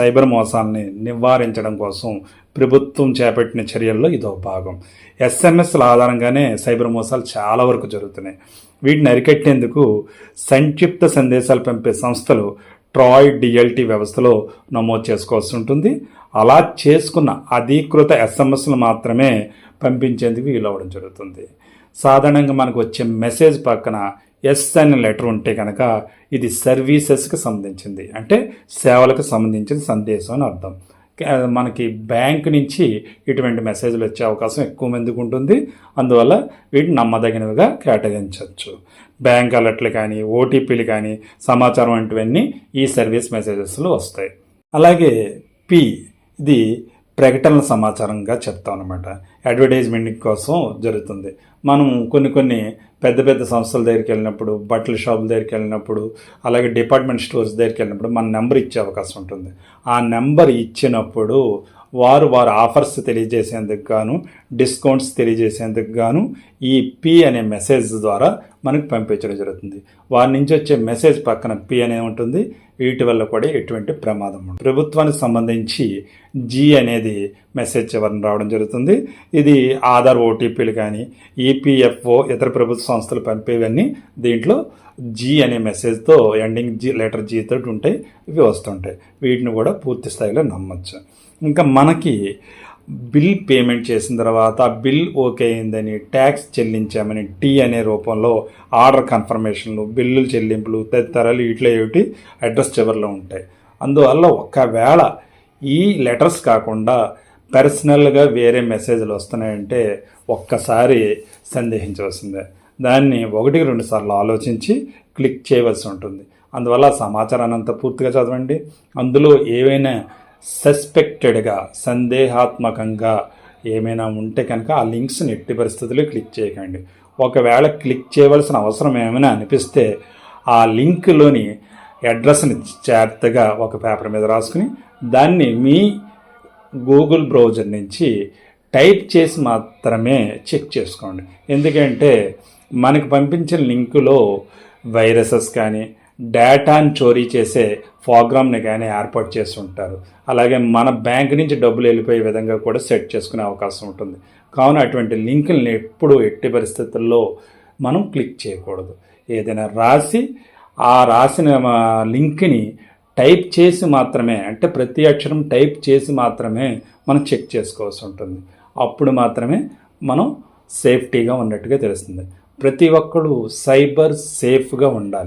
Cyber మోసాలని నివారించడం కోసం ప్రభుత్వం చేపట్టిన చర్యల్లో ఇదో భాగం. ఎస్ఎంఎస్ల ఆధారంగానే సైబర్ మోసాలు చాలా వరకు జరుగుతున్నాయి. వీటిని అరికట్టేందుకు సంక్షిప్త సందేశాలు పంపే సంస్థలు ట్రాయ్ డిఎల్టీ వ్యవస్థలో నమోదు చేసుకోవాల్సి ఉంటుంది. అలా చేసుకున్న అధీకృత ఎస్ఎంఎస్లు మాత్రమే పంపించేందుకు వీలవడం జరుగుతుంది. సాధారణంగా మనకు వచ్చే మెసేజ్ పక్కన ఎస్ అనే లెటర్ ఉంటే కనుక ఇది సర్వీసెస్కి సంబంధించింది, అంటే సేవలకు సంబంధించిన సందేశం అని అర్థం. మనకి బ్యాంక్ నుంచి ఇటువంటి మెసేజ్లు వచ్చే అవకాశం ఎక్కువ మందికి ఉంటుంది. అందువల్ల వీటిని నమ్మదగినవిగా కేటాయించవచ్చు. బ్యాంక్ అలర్ట్లు కానీ, ఓటీపీలు కానీ, సమాచారం వంటివన్నీ ఈ సర్వీస్ మెసేజెస్లో వస్తాయి. అలాగే పి, ఇది ప్రకటనల సమాచారంగా చెప్తాం అనమాట. అడ్వర్టైజ్మెంట్ కోసం జరుగుతుంది. మనం కొన్ని పెద్ద పెద్ద సంస్థల దగ్గరికి వెళ్ళినప్పుడు, బట్టల షాపుల దగ్గరికి వెళ్ళినప్పుడు, అలాగే డిపార్ట్మెంట్ స్టోర్స్ దగ్గరికి వెళ్ళినప్పుడు మన నెంబర్ ఇచ్చే అవకాశం ఉంటుంది. ఆ నెంబర్ ఇచ్చినప్పుడు వారు ఆఫర్స్ తెలియజేసేందుకు గాను, డిస్కౌంట్స్ తెలియజేసేందుకు గాను ఈ పి అనే మెసేజ్ ద్వారా మనకు పంపించడం జరుగుతుంది. వారి నుంచి వచ్చే మెసేజ్ పక్కన పి అనే ఉంటుంది. వీటి వల్ల కూడా ఎటువంటి ప్రమాదం ఉండదు. ప్రభుత్వానికి సంబంధించి జీ అనేది మెసేజ్ చివరిని రావడం జరుగుతుంది. ఇది ఆధార్ ఓటీపీలు కానీ, ఈపీఎఫ్ఓ, ఇతర ప్రభుత్వ సంస్థలు పంపేవన్నీ దీంట్లో జీ అనే మెసేజ్తో ఎండింగ్ జీ లెటర్ జీ తోటి ఉంటాయి. ఇవి వస్తుంటాయి. వీటిని కూడా పూర్తి స్థాయిలో నమ్మచ్చు. ఇంకా మనకి బిల్ పేమెంట్ చేసిన తర్వాత బిల్ ఓకే అయిందని, ట్యాక్స్ చెల్లించామని టీ అనే రూపంలో ఆర్డర్ కన్ఫర్మేషన్లు, బిల్లులు చెల్లింపులు తదితరాలు ఇట్లా ఏమిటి అడ్రస్ చివరిలో ఉంటాయి. అందువల్ల ఒకవేళ ఈ లెటర్స్ కాకుండా పర్సనల్గా వేరే మెసేజ్లు వస్తున్నాయంటే ఒక్కసారి సందేహించవలసిందే. దాన్ని 1-2 సార్లు ఆలోచించి క్లిక్ చేయవలసి ఉంటుంది. అందువల్ల సమాచారాన్ని అంతా పూర్తిగా చదవండి. అందులో ఏవైనా సస్పెక్టెడ్గా, సందేహాత్మకంగా ఏమైనా ఉంటే కనుక ఆ లింక్స్ని ఎట్టి పరిస్థితుల్లో క్లిక్ చేయకండి. ఒకవేళ క్లిక్ చేయవలసిన అవసరం ఏమైనా అనిపిస్తే ఆ లింక్లోని అడ్రస్ని జాగ్రత్తగా ఒక పేపర్ మీద రాసుకుని దాన్ని మీ గూగుల్ బ్రౌజర్ నుంచి టైప్ చేసి మాత్రమే చెక్ చేసుకోండి. ఎందుకంటే మనకు పంపించిన లింకులో వైరసెస్ కానీ, డేటాను చోరీ చేసే ప్రోగ్రామ్ని కానీ ఏర్పాటు చేసి ఉంటారు. అలాగే మన బ్యాంక్ నుంచి డబ్బులు వెళ్ళిపోయే విధంగా కూడా సెట్ చేసుకునే అవకాశం ఉంటుంది. కావున అటువంటి లింకుల్ని ఎప్పుడు ఎట్టి పరిస్థితుల్లో మనం క్లిక్ చేయకూడదు. ఏదైనా రాసిన లింక్ని టైప్ చేసి మాత్రమే, అంటే ప్రతి అక్షరం టైప్ చేసి మాత్రమే మనం చెక్ చేసుకోవాల్సి ఉంటుంది. అప్పుడు మాత్రమే మనం సేఫ్టీగా ఉన్నట్టుగా తెలుస్తుంది. ప్రతి ఒక్కరు సైబర్ సేఫ్గా ఉండాలి.